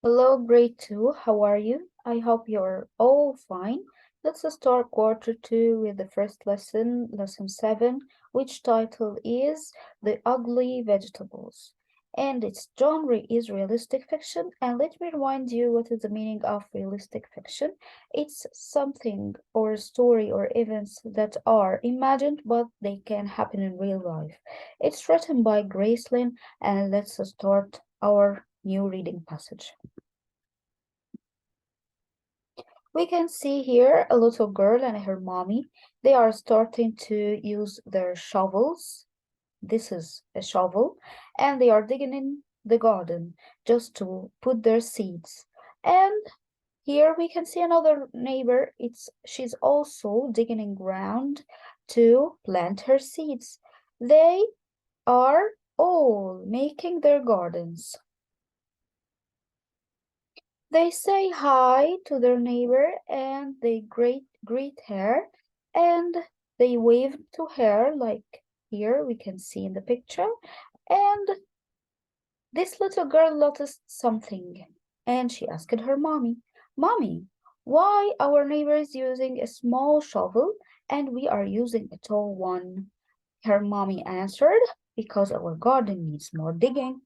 Hello, grade 2. How are you? I hope you're all fine. Let's start quarter 2 with the first lesson, lesson 7, which title is The Ugly Vegetables. And its genre is realistic fiction. And let me remind you what is the meaning of realistic fiction. It's something or a story or events that are imagined, but they can happen in real life. It's written by Gracelyn, and let's start our new reading passage. We can see here a little girl and her mommy. They are starting to use their shovels. This is a shovel, and they are digging in the garden just to put their seeds. And here we can see another neighbor. She's also digging in ground to plant her seeds. They are all making their gardens. They say hi to their neighbor and they greet her and they wave to her like here we can see in the picture. And this little girl noticed something and she asked her mommy, Mommy, why our neighbor is using a small shovel and we are using a tall one? Her mommy answered, Because our garden needs more digging.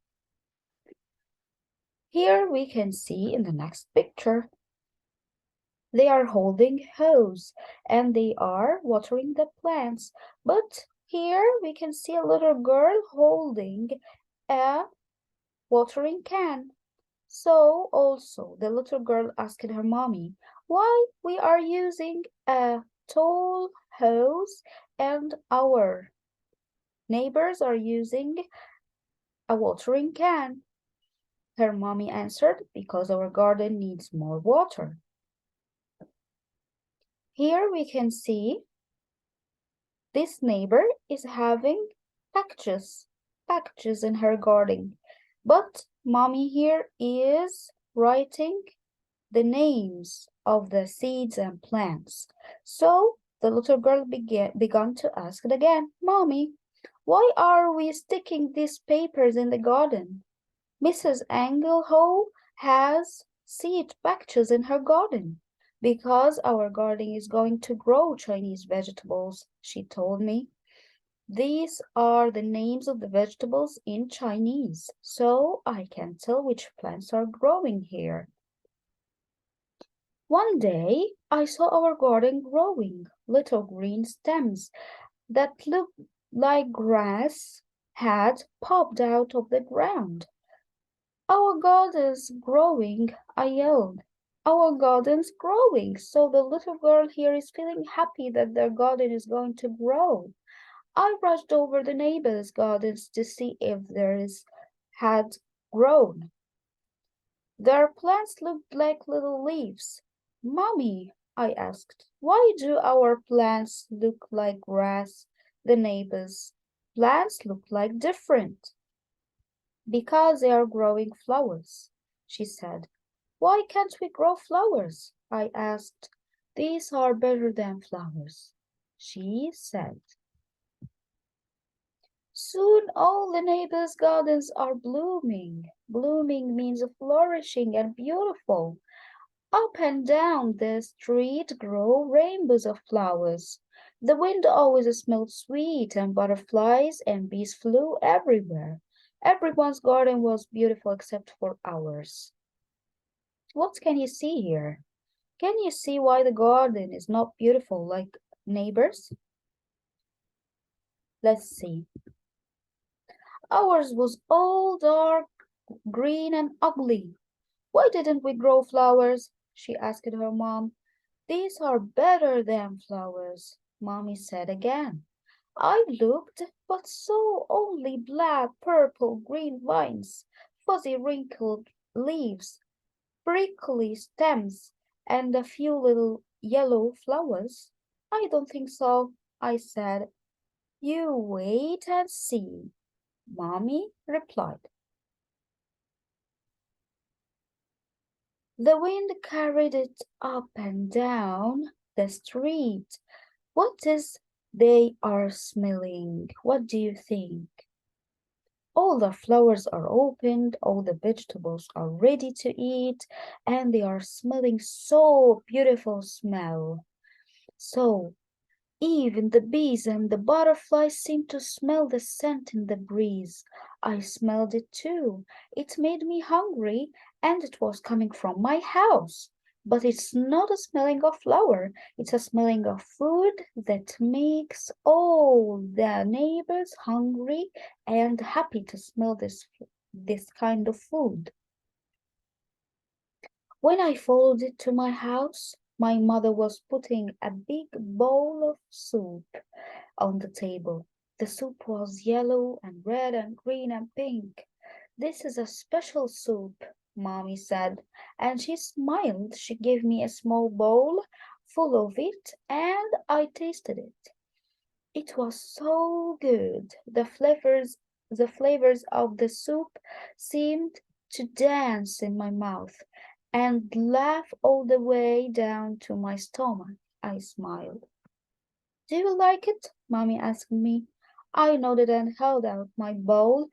Here we can see in the next picture. They are holding hose and they are watering the plants. But here we can see a little girl holding a watering can. So also the little girl asked her mommy, why we are using a tall hose and our neighbors are using a watering can. Her mommy answered, because our garden needs more water. Here we can see this neighbor is having packages in her garden. But mommy here is writing the names of the seeds and plants. So the little girl began to ask it again, Mommy, why are we sticking these papers in the garden? Mrs. Engelho has seed packages in her garden because our garden is going to grow Chinese vegetables, she told me. These are the names of the vegetables in Chinese, so I can tell which plants are growing here. One day, I saw our garden growing. Little green stems that looked like grass had popped out of the ground. Our garden's growing, I yelled. Our garden's growing. So the little girl here is feeling happy that their garden is going to grow. I rushed over the neighbors' gardens to see if theirs had grown. Their plants looked like little leaves. Mommy, I asked, why do our plants look like grass? The neighbors' plants look like different. Because they are growing flowers, she said. Why can't we grow flowers? I asked. These are better than flowers, she said. Soon all the neighbors' gardens are blooming. Blooming means flourishing and beautiful. Up and down the street grow rainbows of flowers. The wind always smelled sweet, and butterflies and bees flew everywhere. Everyone's garden was beautiful except for ours. What can you see here? Can you see why the garden is not beautiful like neighbors? Let's see. Ours was all dark green and ugly. Why didn't we grow flowers? She asked her mom. These are better than flowers, Mommy said again. I looked, but saw only black, purple, green vines, fuzzy, wrinkled leaves, prickly stems, and a few little yellow flowers. I don't think so, I said. You wait and see, Mommy replied. The wind carried it up and down the street. What is they are smelling? What do you think? All the flowers are opened, all the vegetables are ready to eat, and they are smelling so beautiful smell. So even the bees and the butterflies seemed to smell the scent in the breeze. I smelled it too. It made me hungry, and it was coming from my house. But it's not a smelling of flower, it's a smelling of food that makes all the neighbors hungry and happy to smell this kind of food. When I followed it to my house, my mother was putting a big bowl of soup on the table. The soup was yellow and red and green and pink. This is a special soup, Mommy said, and she smiled. She gave me a small bowl full of it, and I tasted it. It was so good. The flavors of the soup seemed to dance in my mouth and laugh all the way down to my stomach. I smiled. Do you like it? Mommy asked me. I nodded and held out my bowl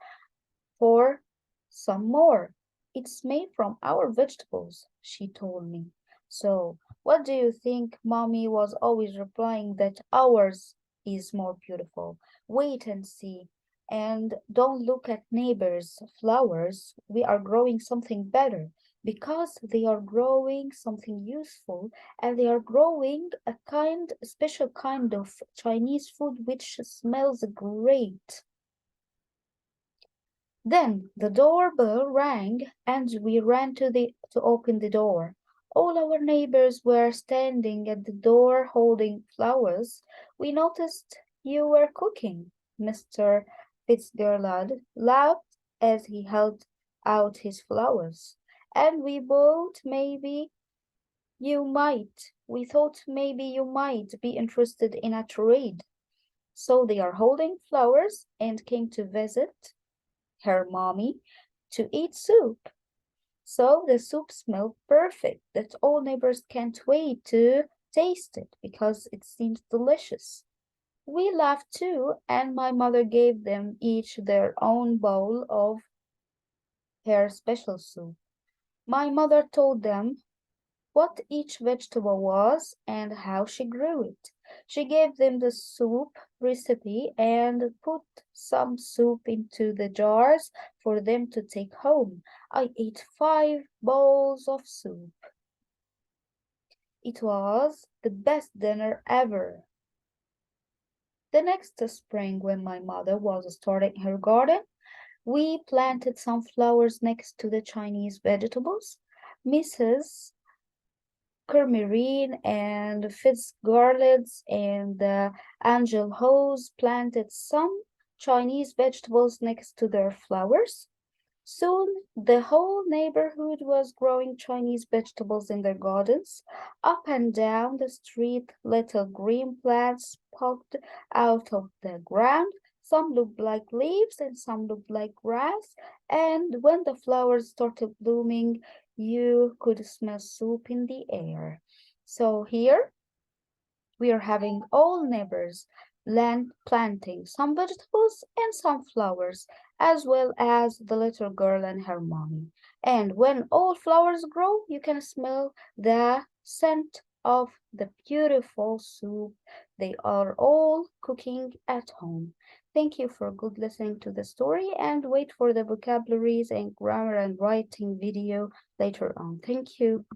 for some more. It's made from our vegetables, she told me. So, what do you think? Mommy was always replying that ours is more beautiful. Wait and see. And don't look at neighbors' flowers. We are growing something better because they are growing something useful and they are growing a special kind of Chinese food which smells great. Then the doorbell rang, and we ran to open the door. All our neighbors were standing at the door holding flowers. We noticed you were cooking. Mr. Fitzgerald laughed as he held out his flowers. And we thought maybe you might be interested in a trade. So they are holding flowers and came to visit her mommy to eat soup. So the soup smelled perfect that all neighbors can't wait to taste it because it seems delicious. We laughed too, and my mother gave them each their own bowl of her special soup. My mother told them what each vegetable was and how she grew it. She gave them the soup recipe and put some soup into the jars for them to take home. I ate 5 bowls of soup. It was the best dinner ever. The next spring, when my mother was starting her garden, we planted some flowers next to the Chinese vegetables. Mrs. Kermerine and Fitzgeralds and Angel Hose planted some Chinese vegetables next to their flowers. Soon the whole neighborhood was growing Chinese vegetables in their gardens. Up and down the street, little green plants popped out of the ground. Some looked like leaves and some looked like grass. And when the flowers started blooming, you could smell soup in the air. So here we are having all neighbors land planting some vegetables and some flowers, as well as the little girl and her mommy. And when all flowers grow, you can smell the scent of the beautiful soup they are all cooking at home. Thank you for good listening to the story and wait for the vocabularies and grammar and writing video later on. Thank you.